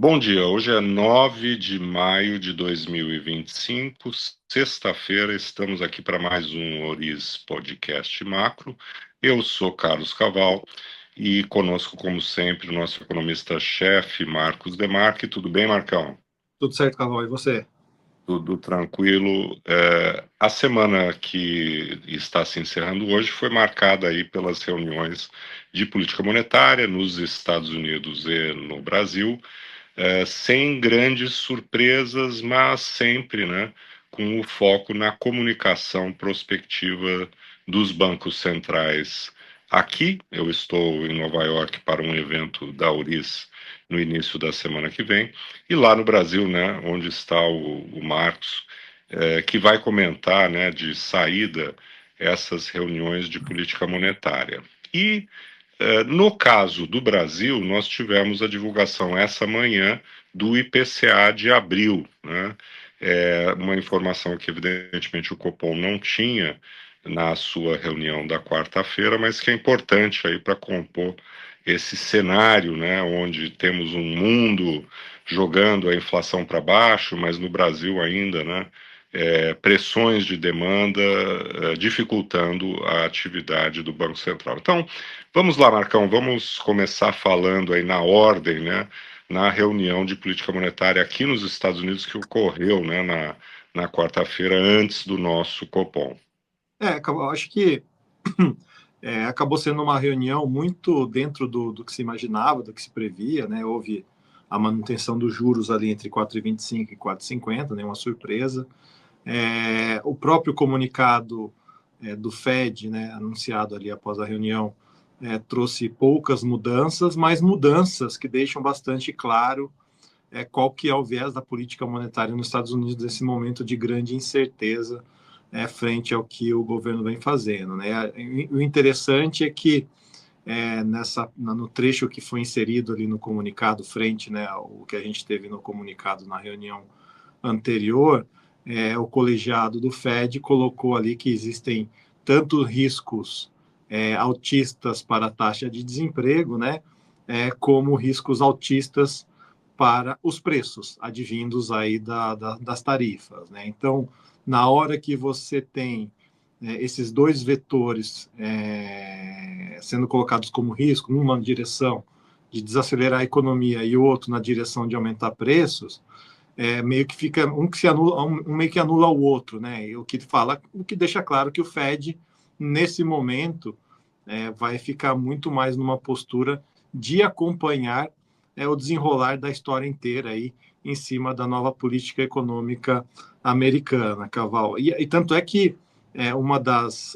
Bom dia, hoje é 9 de maio de 2025, sexta-feira, estamos aqui para mais um Oris Podcast Macro. Eu sou Carlos Caval e conosco, como sempre, o nosso economista-chefe, Marcos Demarque. Tudo bem, Marcão? Tudo certo, Carol, e você? Tudo tranquilo. A semana que está se encerrando hoje foi marcada aí pelas reuniões de política monetária nos Estados Unidos e no Brasil. Sem grandes surpresas, mas sempre, né, com o foco na comunicação prospectiva dos bancos centrais. Aqui, eu estou em Nova York para um evento da Uris no início da semana que vem, e lá no Brasil, né, onde está o Marcos, que vai comentar, né, de saída essas reuniões de política monetária. E no caso do Brasil, nós tivemos a divulgação essa manhã do IPCA de abril, né? Uma informação que, evidentemente, o Copom não tinha na sua reunião da quarta-feira, mas que é importante aí para compor esse cenário, né, onde temos um mundo jogando a inflação para baixo, mas no Brasil ainda, né, pressões de demanda dificultando a atividade do Banco Central. Então, vamos lá, Marcão, vamos começar falando aí na ordem, né, na reunião de política monetária aqui nos Estados Unidos que ocorreu, né, na quarta-feira antes do nosso Copom. Acho que acabou sendo uma reunião muito dentro do que se imaginava, do que se previa, né? Houve a manutenção dos juros ali entre 4,25 e 4,50, né? Uma surpresa. O próprio comunicado do Fed, né, anunciado ali após a reunião, trouxe poucas mudanças, mas mudanças que deixam bastante claro qual que é o viés da política monetária nos Estados Unidos nesse momento de grande incerteza frente ao que o governo vem fazendo, né? O interessante é que no trecho que foi inserido ali no comunicado frente, né, o que a gente teve no comunicado na reunião anterior, o colegiado do Fed colocou ali que existem tanto riscos altistas para a taxa de desemprego, né, como riscos altistas para os preços advindos aí das tarifas, né? Então, na hora que você tem esses dois vetores sendo colocados como risco, numa direção de desacelerar a economia e o outro na direção de aumentar preços, meio que fica um que se anula, meio que anula o outro, né? E o que deixa claro que o Fed nesse momento vai ficar muito mais numa postura de acompanhar o desenrolar da história inteira aí em cima da nova política econômica americana, Caval. E tanto é que uma das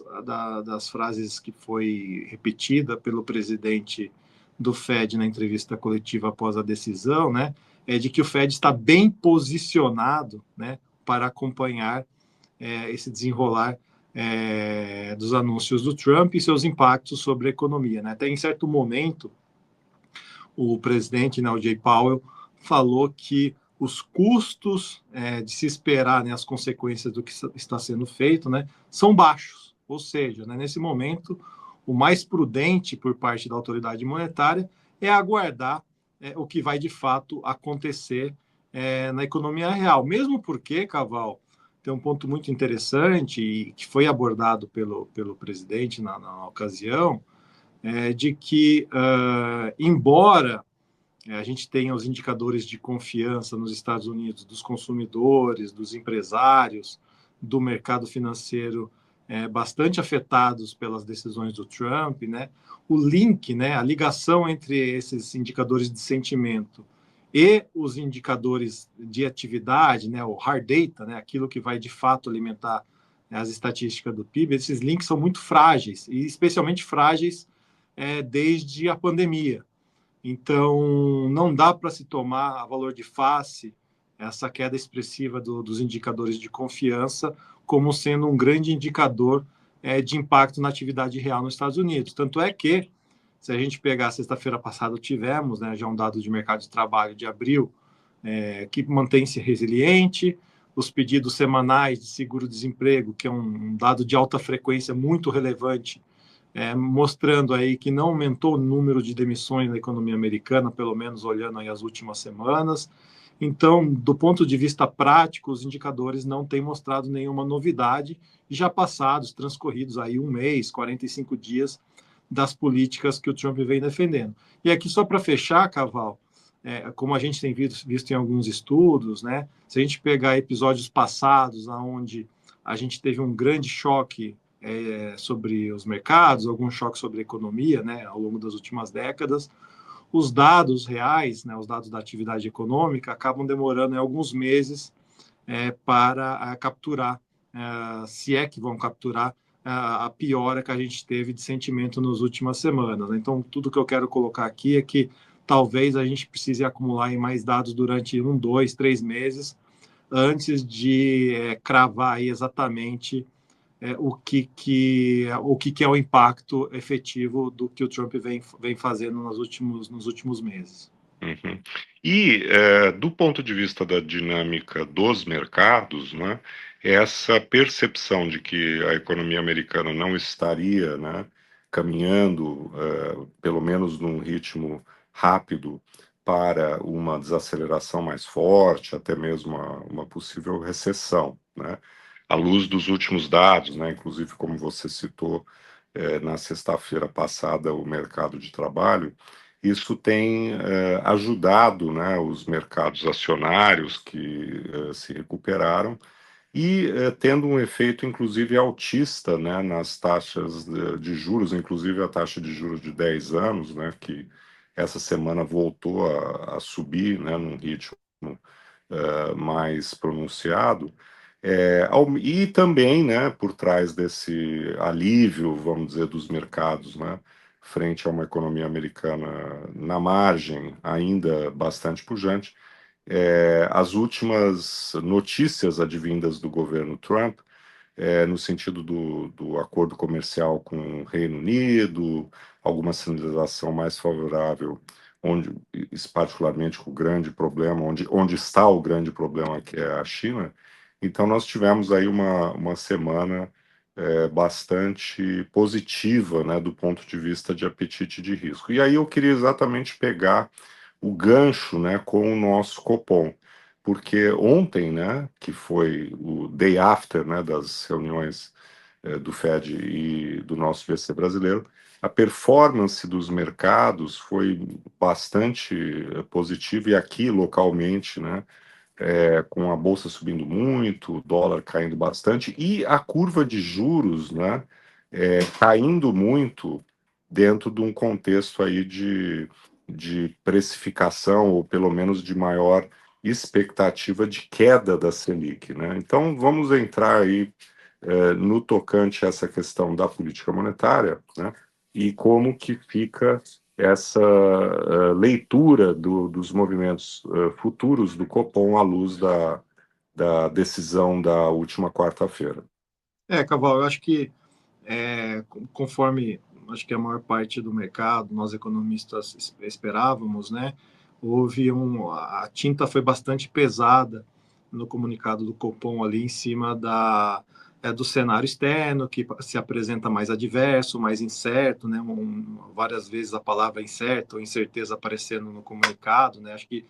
frases que foi repetida pelo presidente do Fed na entrevista coletiva após a decisão, né, é de que o Fed está bem posicionado, né, para acompanhar esse desenrolar dos anúncios do Trump e seus impactos sobre a economia, né? Até em certo momento, o presidente, né, o Jay Powell, falou que os custos de se esperar, né, as consequências do que está sendo feito, né, são baixos. Ou seja, né, nesse momento, o mais prudente por parte da autoridade monetária é aguardar o que vai de fato acontecer na economia real. Mesmo porque, Caval, tem um ponto muito interessante e que foi abordado pelo presidente na ocasião, de que, embora a gente tenha os indicadores de confiança nos Estados Unidos dos consumidores, dos empresários, do mercado financeiro bastante afetados pelas decisões do Trump, né? O link, né, a ligação entre esses indicadores de sentimento e os indicadores de atividade, né, o hard data, né, aquilo que vai de fato alimentar as estatísticas do PIB, esses links são muito frágeis, e especialmente frágeis desde a pandemia. Então, não dá para se tomar a valor de face essa queda expressiva dos indicadores de confiança como sendo um grande indicador de impacto na atividade real nos Estados Unidos. Tanto é que, se a gente pegar a sexta-feira passada, tivemos já um dado de mercado de trabalho de abril que mantém-se resiliente, os pedidos semanais de seguro-desemprego, que é um dado de alta frequência muito relevante, mostrando aí que não aumentou o número de demissões na economia americana, pelo menos olhando aí as últimas semanas. Então, do ponto de vista prático, os indicadores não têm mostrado nenhuma novidade, já passados, transcorridos aí um mês, 45 dias das políticas que o Trump vem defendendo. E aqui, só para fechar, Caval, como a gente tem visto em alguns estudos, né, se a gente pegar episódios passados, onde a gente teve um grande choque sobre os mercados, algum choque sobre a economia, né, ao longo das últimas décadas, os dados reais, né, os dados da atividade econômica, acabam demorando alguns meses para capturar, se é que vão capturar, a piora que a gente teve de sentimento nas últimas semanas. Então, tudo que eu quero colocar aqui é que talvez a gente precise acumular em mais dados durante 1, 2, 3 meses antes de cravar aí exatamente o que é o impacto efetivo do que o Trump vem fazendo nos últimos meses. Uhum. E, do ponto de vista da dinâmica dos mercados, né, essa percepção de que a economia americana não estaria, né, caminhando, pelo menos num ritmo rápido, para uma desaceleração mais forte, até mesmo uma possível recessão, né, à luz dos últimos dados, né, inclusive como você citou, na sexta-feira passada, o mercado de trabalho. Isso tem ajudado, né, os mercados acionários que se recuperaram e tendo um efeito, inclusive, altista, né, nas taxas de juros, inclusive a taxa de juros de 10 anos, né, que essa semana voltou a subir, né, num ritmo mais pronunciado. E também, né, por trás desse alívio, vamos dizer, dos mercados, né, frente a uma economia americana na margem, ainda bastante pujante, as últimas notícias advindas do governo Trump, no sentido do acordo comercial com o Reino Unido, alguma sinalização mais favorável, onde, particularmente com o grande problema, onde está o grande problema, que é a China. Então, nós tivemos aí uma semana bastante positiva, né, do ponto de vista de apetite de risco. E aí eu queria exatamente pegar o gancho, né, com o nosso Copom, porque ontem, né, que foi o day after, né, das reuniões do Fed e do nosso BC brasileiro, a performance dos mercados foi bastante positiva e aqui localmente, né, com a bolsa subindo muito, o dólar caindo bastante e a curva de juros, né, caindo muito dentro de um contexto aí de precificação ou pelo menos de maior expectativa de queda da Selic, né? Então vamos entrar aí no tocante a essa questão da política monetária, né? E como que fica essa leitura dos movimentos futuros do Copom à luz da decisão da última quarta-feira. Caval, eu acho que conforme acho que a maior parte do mercado, nós economistas esperávamos, né? A tinta foi bastante pesada no comunicado do Copom ali em cima do cenário externo, que se apresenta mais adverso, mais incerto, né? Várias vezes a palavra incerto ou incerteza aparecendo no comunicado, né? Acho que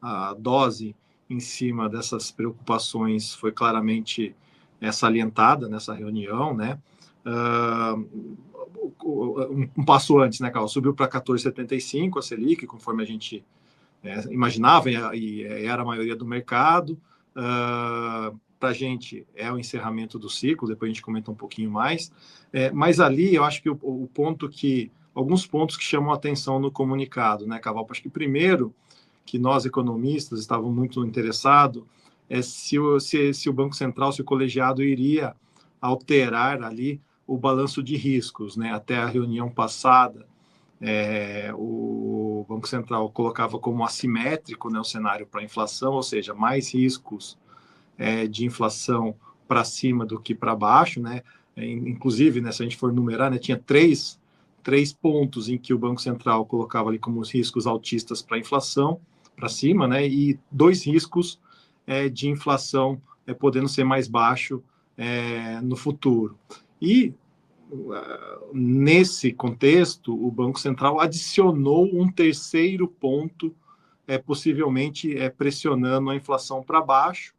a dose em cima dessas preocupações foi claramente salientada nessa reunião, né? Um passo antes, né, Carl? Subiu para 14,75 a Selic, conforme a gente imaginava e era a maioria do mercado. Para a gente é o encerramento do ciclo, depois a gente comenta um pouquinho mais. Mas ali eu acho que o ponto alguns pontos que chamam a atenção no comunicado, né, Caval? Acho que primeiro que nós economistas estávamos muito interessados se o Banco Central, se o colegiado iria alterar ali o balanço de riscos, né? Até a reunião passada, o Banco Central colocava como assimétrico, né, o cenário para a inflação, ou seja, mais riscos de inflação para cima do que para baixo, né? Inclusive, né, se a gente for numerar, né, tinha três pontos em que o Banco Central colocava ali como riscos altistas para a inflação, para cima, né, e 2 riscos de inflação podendo ser mais baixo no futuro. E nesse contexto, o Banco Central adicionou um terceiro ponto, possivelmente pressionando a inflação para baixo,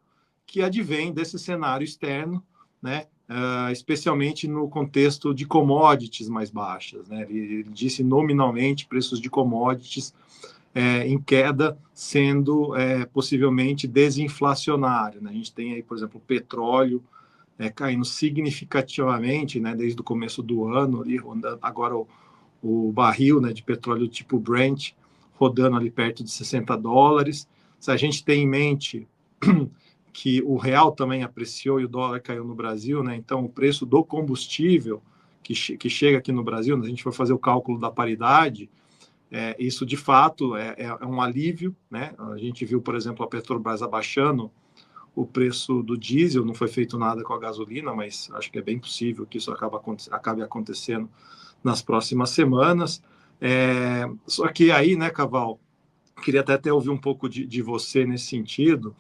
que advém desse cenário externo, né? Especialmente no contexto de commodities mais baixas, né? Ele disse nominalmente preços de commodities em queda, sendo possivelmente desinflacionário, né? A gente tem aí, por exemplo, o petróleo caindo significativamente, né, desde o começo do ano, ali, agora o barril, né, de petróleo tipo Brent rodando ali perto de $60. Se a gente tem em mente que o real também apreciou e o dólar caiu no Brasil, né, então o preço do combustível que chega aqui no Brasil, a gente vai fazer o cálculo da paridade, isso de fato é um alívio, né? A gente viu, por exemplo, a Petrobras abaixando o preço do diesel, não foi feito nada com a gasolina, mas acho que é bem possível que isso acabe acontecendo nas próximas semanas. Só que aí, né, Caval, queria até ouvir um pouco de você nesse sentido.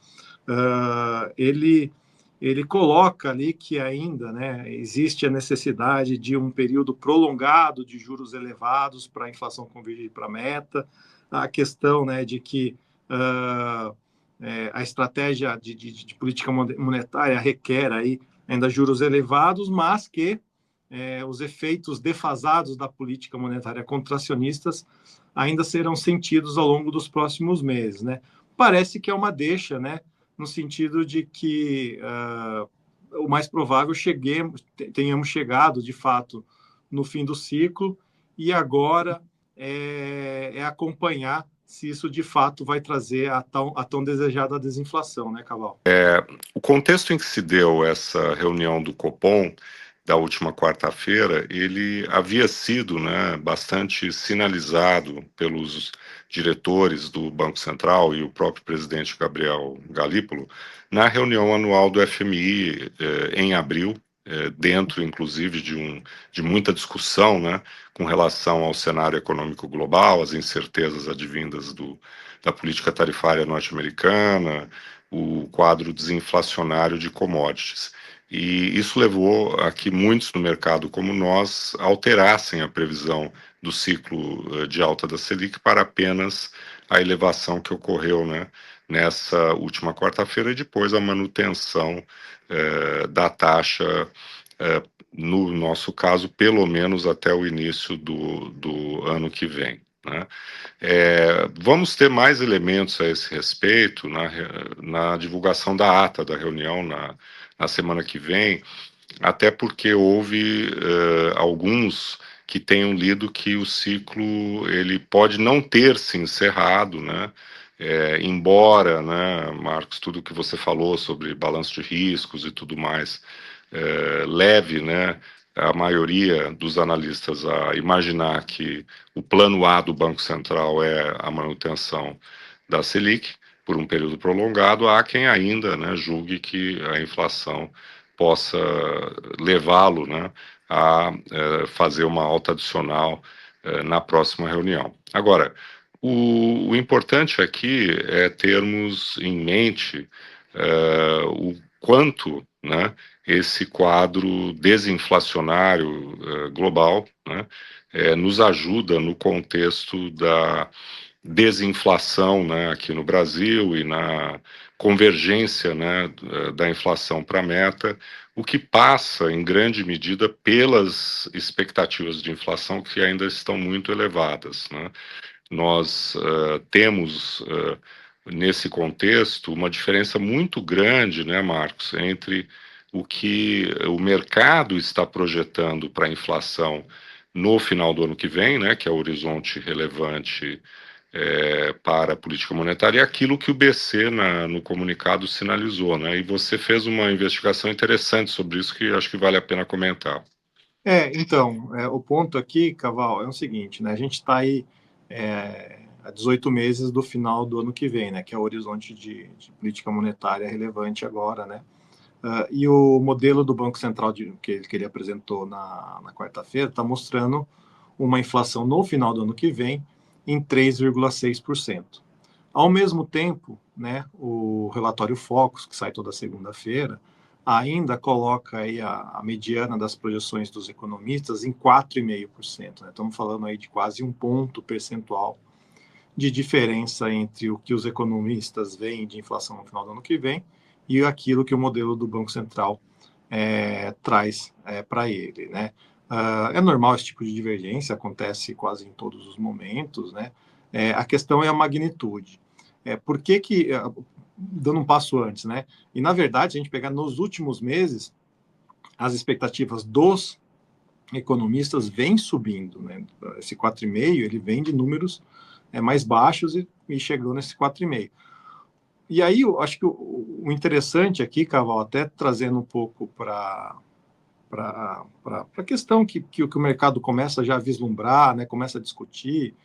Ele coloca ali que ainda, né, existe a necessidade de um período prolongado de juros elevados para a inflação convergir para a meta, a questão, né, de que a estratégia de política monetária requer aí ainda juros elevados, mas que os efeitos defasados da política monetária contracionistas ainda serão sentidos ao longo dos próximos meses, né? Parece que é uma deixa, né? No sentido de que o mais provável tenhamos chegado, de fato, no fim do ciclo, e agora acompanhar se isso, de fato, vai trazer a tão desejada desinflação, né, Caval? O contexto em que se deu essa reunião do Copom, da última quarta-feira, ele havia sido, né, bastante sinalizado pelos diretores do Banco Central e o próprio presidente Gabriel Galípolo na reunião anual do FMI em abril, dentro, inclusive, de muita discussão, né, com relação ao cenário econômico global, as incertezas advindas da política tarifária norte-americana, o quadro desinflacionário de commodities. E isso levou a que muitos no mercado, como nós, alterassem a previsão do ciclo de alta da Selic para apenas a elevação que ocorreu, né, nessa última quarta-feira e depois a manutenção da taxa, no nosso caso, pelo menos até o início do ano que vem, né? Vamos ter mais elementos a esse respeito na divulgação da ata da reunião na semana que vem, até porque houve alguns que tenham lido que o ciclo ele pode não ter se encerrado, né? Embora, né, Marcos, tudo que você falou sobre balanço de riscos e tudo mais leve, né, a maioria dos analistas a imaginar que o plano A do Banco Central é a manutenção da Selic por um período prolongado, há quem ainda, né, julgue que a inflação possa levá-lo, né, a fazer uma alta adicional na próxima reunião. Agora, o importante aqui é termos em mente o quanto, né, esse quadro desinflacionário global, né, nos ajuda no contexto da desinflação, né, aqui no Brasil e na convergência, né, da inflação para a meta, o que passa em grande medida pelas expectativas de inflação que ainda estão muito elevadas, né? Nós temos nesse contexto uma diferença muito grande, né, Marcos, entre o que o mercado está projetando para a inflação no final do ano que vem, né, que é o horizonte relevante para a política monetária, e aquilo que o BC no comunicado sinalizou, né? E você fez uma investigação interessante sobre isso que acho que vale a pena comentar. Então, o ponto aqui, Caval, é o seguinte, né? A gente está aí a 18 meses do final do ano que vem, né? Que é o horizonte de política monetária relevante agora, né? E o modelo do Banco Central que ele apresentou na quarta-feira está mostrando uma inflação no final do ano que vem em 3,6%. Ao mesmo tempo, né, o relatório Focus, que sai toda segunda-feira, ainda coloca aí a mediana das projeções dos economistas em 4,5%. Né? Estamos falando aí de quase 1 ponto percentual de diferença entre o que os economistas veem de inflação no final do ano que vem e aquilo que o modelo do Banco Central traz para ele. Né? É normal esse tipo de divergência, acontece quase em todos os momentos. Né? A questão é a magnitude. Por que, dando um passo antes, né? E na verdade, se a gente pegar nos últimos meses, as expectativas dos economistas vêm subindo, né? Esse 4,5 ele vem de números mais baixos e chegou nesse 4,5. E aí, eu acho que o interessante aqui, Caval, até trazendo um pouco para a questão que o mercado começa já a vislumbrar, né? Começa a discutir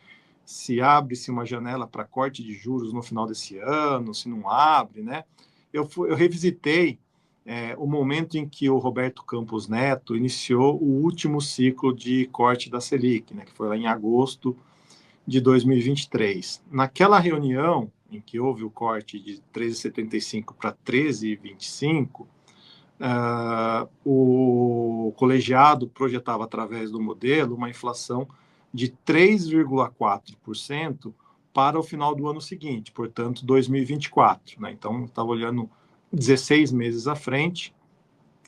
se abre-se uma janela para corte de juros no final desse ano, se não abre, né? Eu revisitei o momento em que o Roberto Campos Neto iniciou o último ciclo de corte da Selic, né, que foi lá em agosto de 2023. Naquela reunião em que houve o corte de 13,75 para 13,25, o colegiado projetava, através do modelo, uma inflação de 3,4% para o final do ano seguinte, portanto, 2024. Né? Então, estava olhando 16 meses à frente,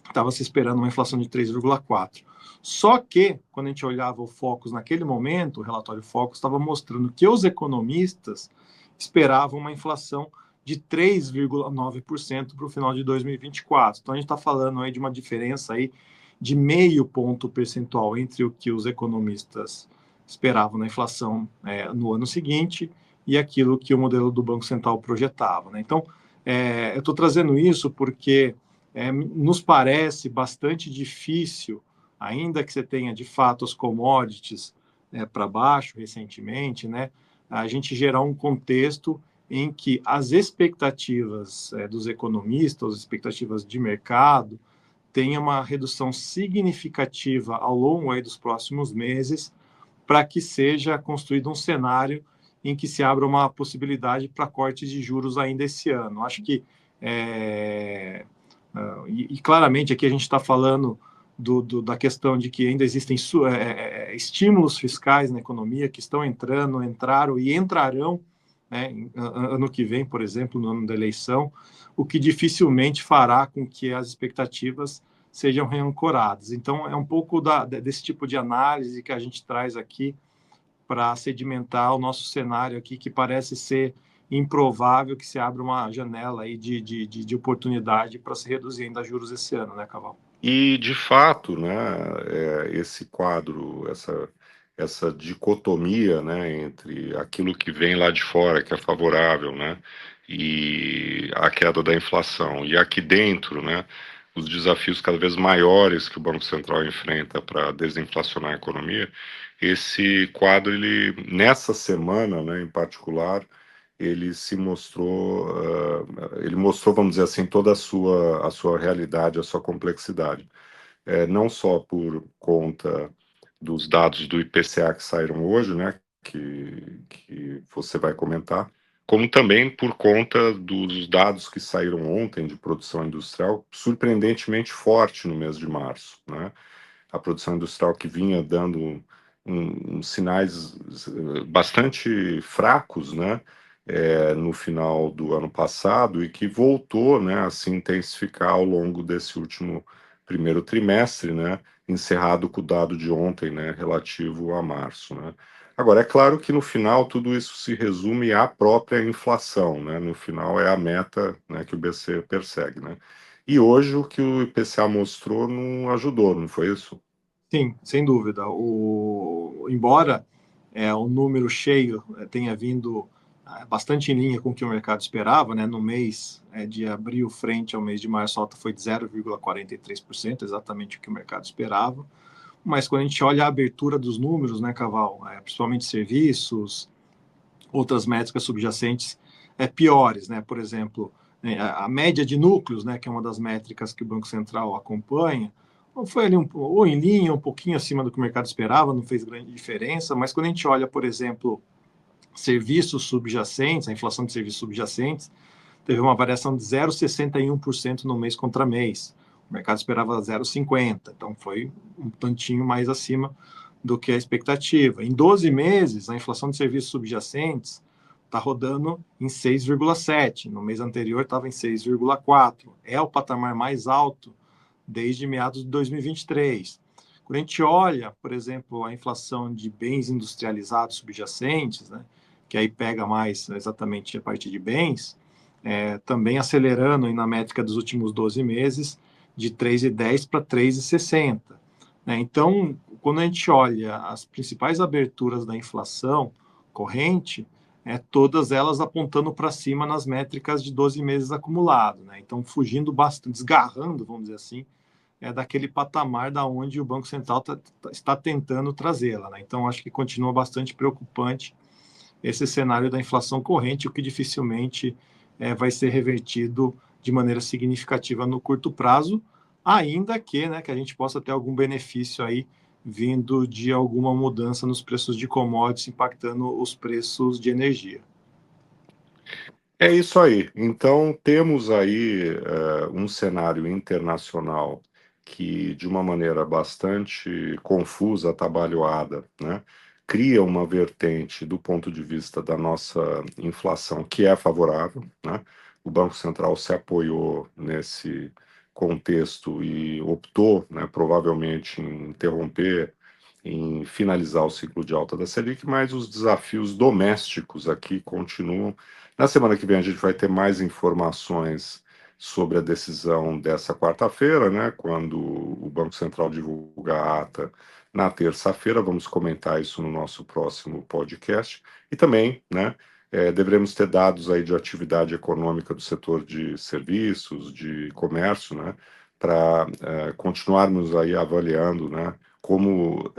estava se esperando uma inflação de 3,4%. Só que, quando a gente olhava o Focus naquele momento, o relatório Focus estava mostrando que os economistas esperavam uma inflação de 3,9% para o final de 2024. Então, a gente está falando aí de uma diferença aí de 0,5 ponto percentual entre o que os economistas esperavam na inflação no ano seguinte e aquilo que o modelo do Banco Central projetava. Né? Então, eu estou trazendo isso porque nos parece bastante difícil, ainda que você tenha de fato as commodities para baixo recentemente, né, a gente gerar um contexto em que as expectativas dos economistas, as expectativas de mercado, tenham uma redução significativa ao longo aí dos próximos meses, para que seja construído um cenário em que se abra uma possibilidade para cortes de juros ainda esse ano. Acho que e claramente aqui a gente está falando da questão de que ainda existem estímulos fiscais na economia que estão entraram e entrarão, né, ano que vem, por exemplo, no ano da eleição, o que dificilmente fará com que as expectativas sejam reancoradas. Então, é um pouco desse tipo de análise que a gente traz aqui para sedimentar o nosso cenário aqui, que parece ser improvável que se abra uma janela aí de oportunidade para se reduzir ainda juros esse ano, né, Caval? E, de fato, né, esse quadro, essa dicotomia, né, entre aquilo que vem lá de fora, que é favorável, né, e a queda da inflação, e aqui dentro, né, os desafios cada vez maiores que o Banco Central enfrenta para desinflacionar a economia, esse quadro, ele, nessa semana, né, em particular, ele se mostrou, ele mostrou, vamos dizer assim, toda a sua realidade, a sua complexidade. Não só por conta dos dados do IPCA que saíram hoje, né, que você vai comentar, como também por conta dos dados que saíram ontem de produção industrial, surpreendentemente forte no mês de março, né? A produção industrial que vinha dando sinais bastante fracos, né, no final do ano passado e que voltou, né, a se intensificar ao longo desse último primeiro trimestre, né, encerrado com o dado de ontem, né, relativo a março, né. Agora, é claro que no final tudo isso se resume à própria inflação, né, no final é a meta, né, que o BC persegue, né. E hoje o que o IPCA mostrou não ajudou, não foi isso? Sim, sem dúvida. Embora o número cheio tenha vindo bastante em linha com o que o mercado esperava, né? No mês de abril, frente ao mês de março, a alta foi de 0,43%, exatamente o que o mercado esperava. Mas quando a gente olha a abertura dos números, né, Caval, principalmente serviços, outras métricas subjacentes piores, né? Por exemplo, a média de núcleos, né, que é uma das métricas que o Banco Central acompanha, foi ali ou em linha, um pouquinho acima do que o mercado esperava, não fez grande diferença, mas quando a gente olha, por exemplo, serviços subjacentes, a inflação de serviços subjacentes, teve uma variação de 0,61% no mês contra mês. O mercado esperava 0,50, então foi um tantinho mais acima do que a expectativa. Em 12 meses, a inflação de serviços subjacentes está rodando em 6,7. No mês anterior estava em 6,4. É o patamar mais alto desde meados de 2023. Quando a gente olha, por exemplo, a inflação de bens industrializados subjacentes, né, que aí pega mais exatamente a parte de bens, também acelerando aí na métrica dos últimos 12 meses, de 3,10 para 3,60. Né? Então, quando a gente olha as principais aberturas da inflação corrente, todas elas apontando para cima nas métricas de 12 meses acumulado. Né? Então, fugindo bastante, desgarrando, vamos dizer assim, daquele patamar da onde o Banco Central está tentando trazê-la. Né? Então, acho que continua bastante preocupante esse cenário da inflação corrente, o que dificilmente vai ser revertido de maneira significativa no curto prazo, ainda que, né, que a gente possa ter algum benefício aí vindo de alguma mudança nos preços de commodities, impactando os preços de energia. É isso aí. Então, temos aí um cenário internacional que, de uma maneira bastante confusa, atabalhoada, né, cria uma vertente do ponto de vista da nossa inflação que é favorável, né? O Banco Central se apoiou nesse contexto e optou, né, provavelmente em interromper, em finalizar o ciclo de alta da Selic, mas os desafios domésticos aqui continuam. Na semana que vem a gente vai ter mais informações sobre a decisão dessa quarta-feira, né, quando o Banco Central divulga a ata na terça-feira. Vamos comentar isso no nosso próximo podcast. E também, né, deveremos ter dados aí de atividade econômica do setor de serviços, de comércio, né, para continuarmos aí avaliando, né, como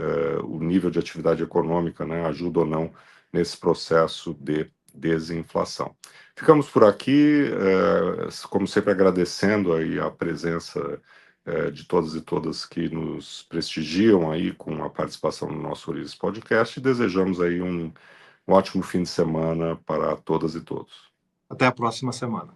o nível de atividade econômica, né, ajuda ou não nesse processo de desinflação. Ficamos por aqui, como sempre agradecendo aí a presença de todas e todas que nos prestigiam aí com a participação no nosso Ulisses Podcast e desejamos aí um ótimo fim de semana para todas e todos. Até a próxima semana.